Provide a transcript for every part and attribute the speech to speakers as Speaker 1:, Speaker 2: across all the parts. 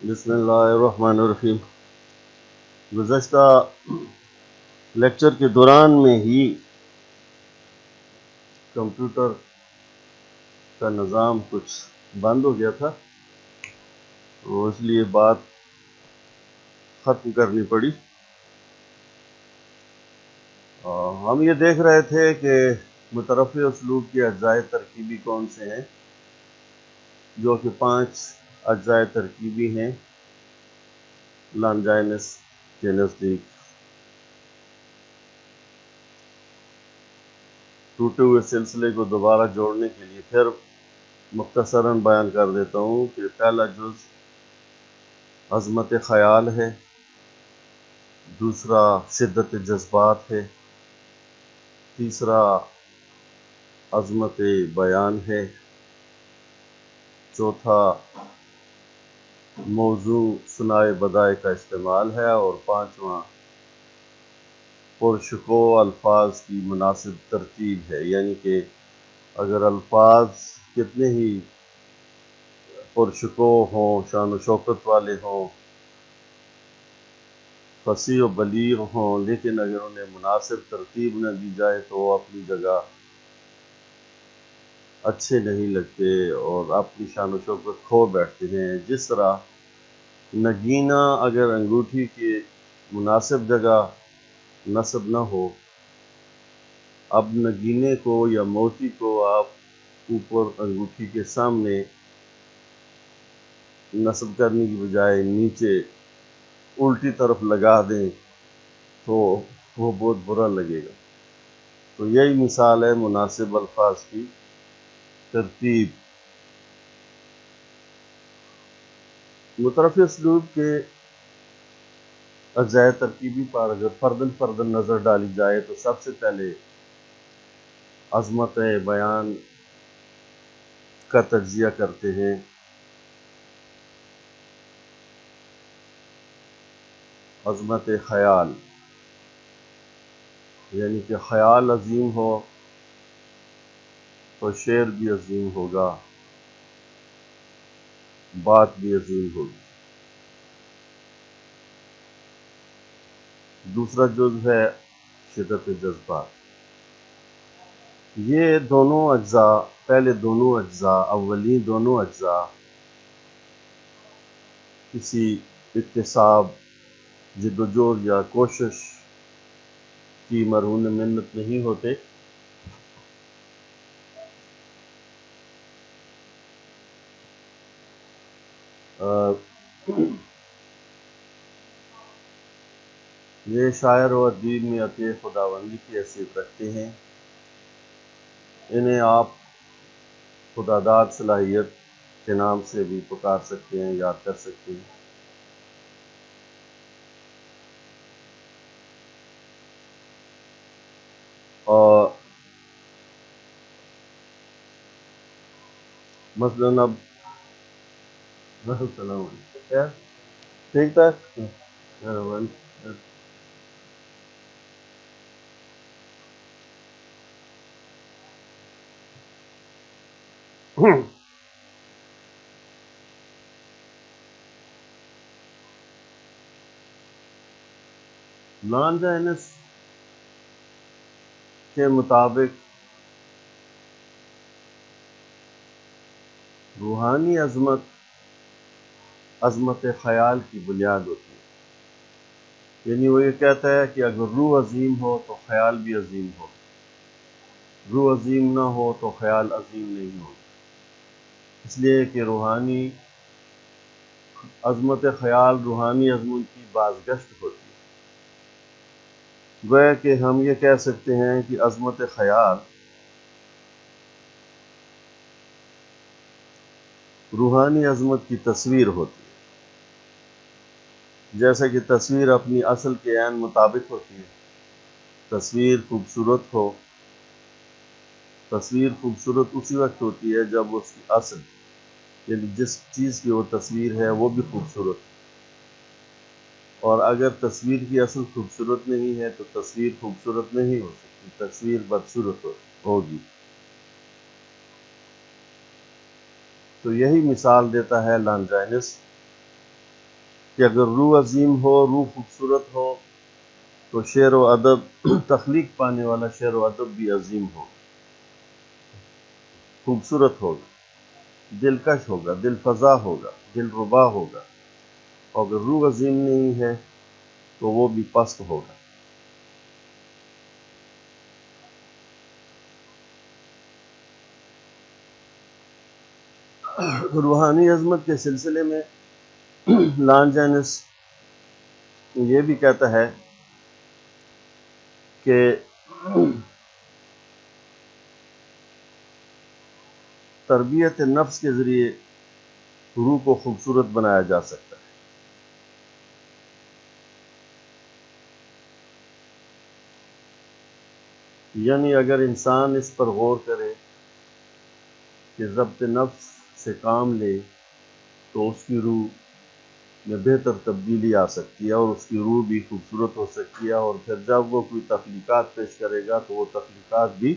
Speaker 1: بسم اللہ الرحمن الرحیم۔ گزشتہ لیکچر کے دوران میں ہی کمپیوٹر کا نظام کچھ بند ہو گیا تھا، تو اس لیے بات ختم کرنی پڑی۔ ہم یہ دیکھ رہے تھے کہ مترفع اسلوب کے اجزائے ترکیبی کون سے ہیں، جو کہ 5 اجزائے ترکیبی ہیں لانجائنس کے نزدیک۔ ٹوٹے ہوئے سلسلے کو دوبارہ جوڑنے کے لیے پھر مختصراً بیان کر دیتا ہوں کہ پہلا جز عظمت خیال ہے، دوسرا شدت جذبات ہے، تیسرا عظمت بیان ہے، چوتھا موضوع ثنائے بدائع کا استعمال ہے، اور پانچواں پرشکو الفاظ کی مناسب ترتیب ہے، یعنی کہ اگر الفاظ کتنے ہی پرشکو ہوں، شان و شوکت والے ہوں، فصیح و بلیغ ہوں، لیکن اگر انہیں مناسب ترتیب نہ دی جائے تو وہ اپنی جگہ اچھے نہیں لگتے اور اپنی شان و شوکت کھو بیٹھتے ہیں۔ جس طرح نگینہ اگر انگوٹھی کی مناسب جگہ نصب نہ ہو، اب نگینے کو یا موتی کو آپ اوپر انگوٹھی کے سامنے نصب کرنے کی بجائے نیچے الٹی طرف لگا دیں تو وہ بہت برا لگے گا۔ تو یہی مثال ہے مناسب الفاظ کی ترتیب۔ مترفع اسلوب کے اجزائے ترکیبی پر اگر فردن فردن نظر ڈالی جائے تو سب سے پہلے عظمت بیان کا تجزیہ کرتے ہیں۔ عظمت خیال، یعنی کہ خیال عظیم ہو تو شعر بھی عظیم ہوگا، بات بھی عظیم ہوگی۔ دوسرا جز ہے شدت جذبات۔ یہ دونوں اجزاء، پہلے دونوں اجزاء، اولین دونوں اجزاء کسی اکتساب، جدوجہد یا کوشش کی مرہون منت نہیں ہوتے، یہ شاعر و ادیب میں عطیہ خداوندی کی حیثیت رکھتے ہیں۔ انہیں آپ خداداد صلاحیت کے نام سے بھی پکار سکتے ہیں، یاد کر سکتے ہیں۔ اور مثلاً اب السلام علیکم، خیر ٹھیک تھا۔ لانجائنس کے مطابق روحانی عظمت عظمت خیال کی بنیاد ہوتی ہے، یعنی وہ یہ کہتا ہے کہ اگر روح عظیم ہو تو خیال بھی عظیم ہو، روح عظیم نہ ہو تو خیال عظیم نہیں ہو، اس لیے کہ روحانی عظمت خیال روحانی عظمت کی بازگشت ہوتی ہے۔ گویا کہ ہم یہ کہہ سکتے ہیں کہ عظمت خیال روحانی عظمت کی تصویر ہوتی ہے، جیسا کہ تصویر اپنی اصل کے عین مطابق ہوتی ہے۔ تصویر خوبصورت ہو، تصویر خوبصورت اسی وقت ہوتی ہے جب اس کی اصل، یعنی جس چیز کی وہ تصویر ہے وہ بھی خوبصورت ہے، اور اگر تصویر کی اصل خوبصورت نہیں ہے تو تصویر خوبصورت نہیں ہو سکتی، تصویر بدصورت ہوگی۔ تو یہی مثال دیتا ہے لانجائنس کہ اگر روح عظیم ہو، روح خوبصورت ہو، تو شعر و ادب تخلیق پانے والا شعر و ادب بھی عظیم ہوگا، خوبصورت ہوگا، دلکش ہوگا، دل فضا ہوگا، دل ربا ہوگا، اور اگر روح عظیم نہیں ہے تو وہ بھی پست ہوگا۔ روحانی عظمت کے سلسلے میں لانجینس یہ بھی کہتا ہے کہ تربیت نفس کے ذریعے روح کو خوبصورت بنایا جا سکتا ہے۔ یعنی اگر انسان اس پر غور کرے کہ ضبط نفس سے کام لے تو اس کی روح میں بہتر تبدیلی آ سکتی ہے، اور اس کی روح بھی خوبصورت ہو سکتی ہے، اور پھر جب وہ کوئی تخلیقات پیش کرے گا تو وہ تخلیقات بھی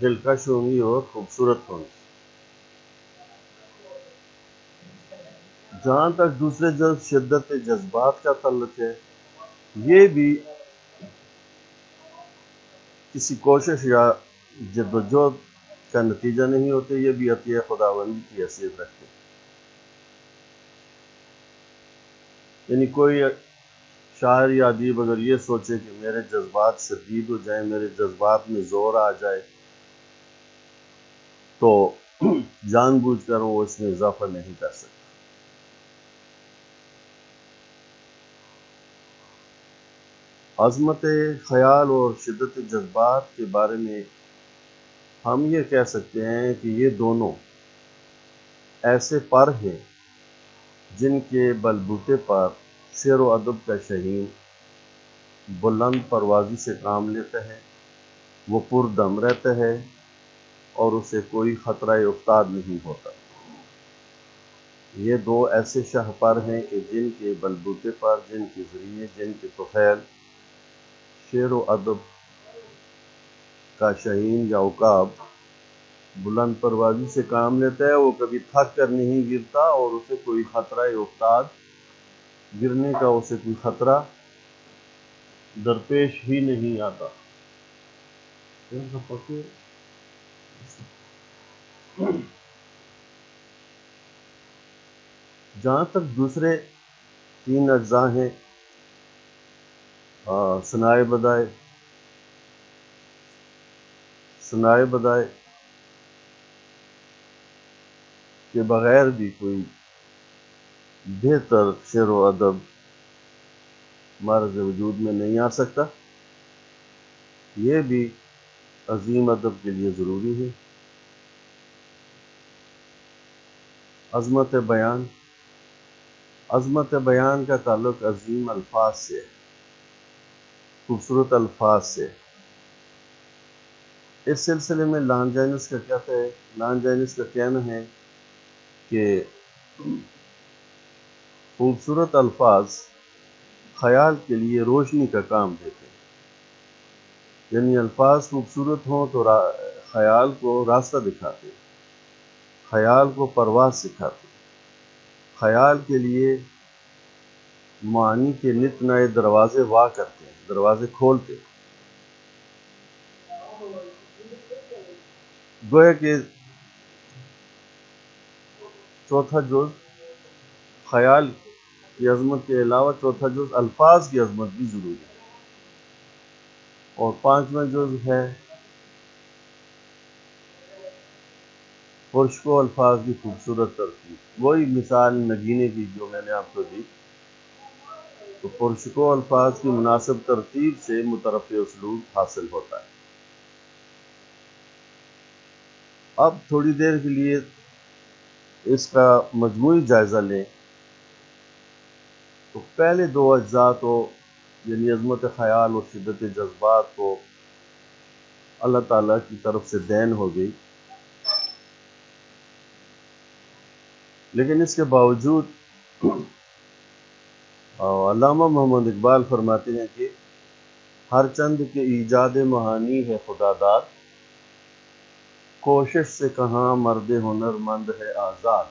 Speaker 1: دلکش ہوں گی اور خوبصورت ہوں گی۔ جہاں تک دوسرے جز شدت جذبات کا تعلق ہے، یہ بھی کسی کوشش یا جدوجہد کا نتیجہ نہیں ہوتے، یہ بھی عطیہ خداوندی کی حیثیت رکھتے ہیں۔ یعنی کوئی شاعر یا ادیب اگر یہ سوچے کہ میرے جذبات شدید ہو جائیں، میرے جذبات میں زور آ جائے، تو جان بوجھ کر وہ اس میں اضافہ نہیں کر سکتا۔ عظمت خیال اور شدت جذبات کے بارے میں ہم یہ کہہ سکتے ہیں کہ یہ دونوں ایسے پر ہیں جن کے بلبوتے پر شعر و ادب کا شہین بلند پروازی سے کام لیتا ہے، وہ پردم رہتا ہے اور اسے کوئی خطرہ افتاد نہیں ہوتا۔ یہ دو ایسے شاہپر ہیں کہ جن کے بلبوتے پر، جن کے ذریعے، جن کے طفیل شعر و ادب کا شہین یا عقاب بلند پروازی سے کام لیتا ہے، وہ کبھی تھک کر نہیں گرتا اور اسے کوئی خطرہ افتاد، گرنے کا اسے کوئی خطرہ درپیش ہی نہیں آتا۔ جہاں تک دوسرے تین اجزاء ہیں، ثنائے بدائے کے بغیر بھی کوئی بہتر شعر و ادب معرض وجود میں نہیں آ سکتا، یہ بھی عظیم ادب کے لیے ضروری ہے۔ عظمت بیان کا تعلق عظیم الفاظ سے، خوبصورت الفاظ سے۔ اس سلسلے میں لانجینس کا کہنا ہے کہ خوبصورت الفاظ خیال کے لیے روشنی کا کام دیتے ہیں، یعنی الفاظ خوبصورت ہوں تو خیال کو راستہ دکھاتے ہیں، خیال کو پرواز سکھاتے ہیں، خیال کے لیے معانی کے نت نئے دروازے وا کرتے ہیں، دروازے کھولتے ہیں۔ گویا کہ چوتھا جز خیال کی عظمت کے علاوہ چوتھا جز الفاظ کی عظمت بھی ضروری ہے، اور پانچواں جز ہے پرشک و الفاظ کی خوبصورت ترتیب۔ وہی مثال نگینے کی جو میں نے آپ کو دی، تو پرشک و الفاظ کی مناسب ترتیب سے مترفع اسلوب حاصل ہوتا ہے۔ اب تھوڑی دیر کے لیے اس کا مجموعی جائزہ لیں تو پہلے دو اجزاء تو یعنی عظمت خیال اور شدت جذبات کو اللہ تعالیٰ کی طرف سے دین ہو گئی، لیکن اس کے باوجود علامہ محمد اقبال فرماتے ہیں کہ ہر چند کے ایجاد معانی ہے خدا داد، کوشش سے کہاں مرد ہنر مند ہے آزاد۔